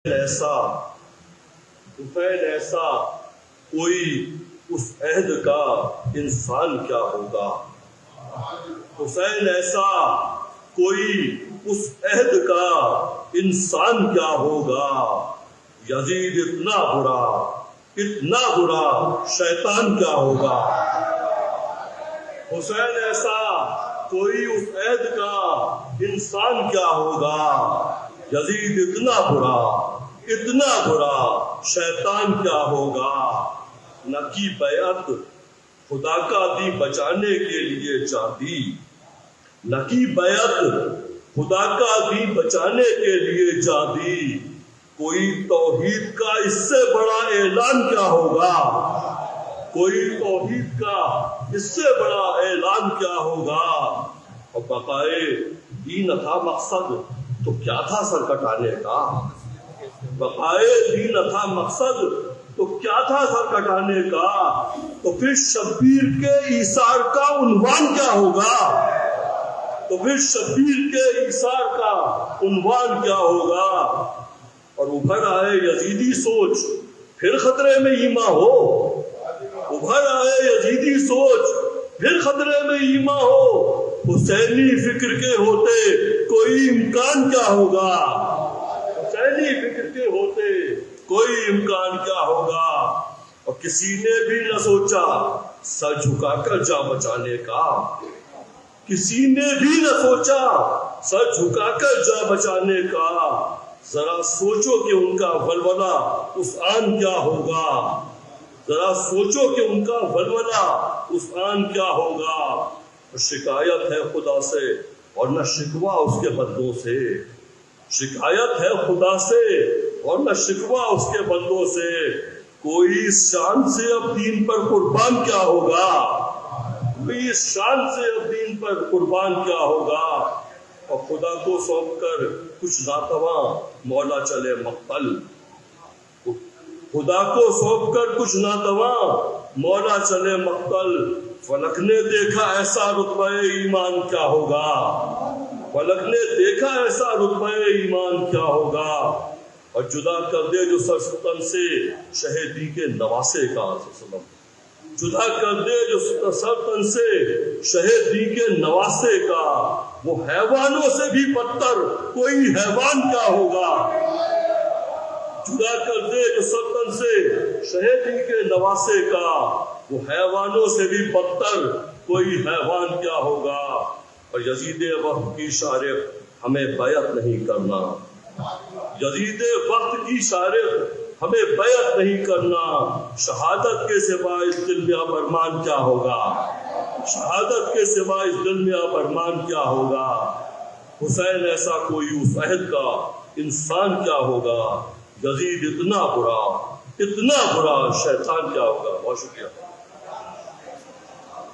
ایسا طفیل ایسا کوئی اس عہد کا انسان کیا ہوگا؟ طفیل ایسا کوئی اس عہد کا انسان کیا ہوگا؟ یزید اتنا برا شیطان کیا ہوگا؟ حسین ایسا کوئی اس عہد کا انسان کیا ہوگا؟ یزید اتنا برا شیطان کیا ہوگا؟ نہ کی بیعت خدا کا دی بچانے کے لیے جادی، نہ کی بیعت خدا کا دی بچانے کے لیے جادی، کوئی توحید کا اس سے بڑا اعلان کیا ہوگا؟ کوئی توحید کا اس سے بڑا اعلان کیا ہوگا؟ اور بقائے دین تھا مقصد تو کیا تھا سر کٹانے کا؟ بقائے دین تھا مقصد تو کیا تھا سر کٹانے کا؟ تو پھر شبیر کے ایثار کا عنوان کیا ہوگا؟ تو پھر شبیر کے ایثار کا عنوان کیا ہوگا؟ اور ابھر آئے یزیدی سوچ پھر خطرے میں ایماں ہو، ابھر آئے یزیدی سوچ پھر خطرے میں ایماں ہو، حسینی فکر کے ہوتے کوئی امکان کیا ہوگا؟ حسینی فکر کے ہوتے کوئی امکان کیا ہوگا؟ اور کسی نے بھی نہ سوچا سر جھکا کر جا بچانے کا، کسی نے بھی نہ سوچا سر جھکا کر جا بچانے کا۔ ذرا سوچو کہ ان کا ولولہ اس آن کیا ہوگا، ذرا سوچو کہ ان کا ولولہ اس آن کیا ہوگا۔ شکایت ہے خدا سے اور نہ شکوہ اس کے بندوں سے، شکایت ہے خدا سے اور نہ شکوہ اس کے بندوں سے، کوئی اس شان سے اب دین پر قربان کیا ہوگا؟ کوئی اس شان سے اب دین پر قربان کیا ہوگا؟ اور خدا کو سونپ کر کچھ ناتواں مولا چلے مقتل، خدا کو سونپ کر کچھ ناتواں مولا چلے مقتل، فلک نے دیکھا ایسا رتبہ ایمان کیا ہوگا؟ فلک نے دیکھا ایسا رتبہ ایمان کیا ہوگا؟ اور جدا کر دے جو سرستن سے شہیدی کے نواسے کا، جدا کر دے جو سرستن سے شہیدی کے نواسے کا، وہ حیوانوں سے بھی بدتر کوئی حیوان کیا ہوگا؟ جدا کر دے جو سرستن سے شہیدی کے نواسے کا، وہ حیوانوں سے بھی بدتر کوئی حیوان کیا ہوگا؟ اور یزید وقت کی شارف ہمیں بیعت نہیں کرنا، یزید وقت کی شارف ہمیں بیعت نہیں کرنا، شہادت کے سوا اس دل میں اب ارمان کیا ہوگا؟ شہادت کے سوا اس دل میں اب ارمان کیا ہوگا؟ حسین ایسا کوئی اس عہد کا انسان کیا ہوگا؟ یزید اتنا برا شیطان کیا ہوگا؟ بہت شکریہ۔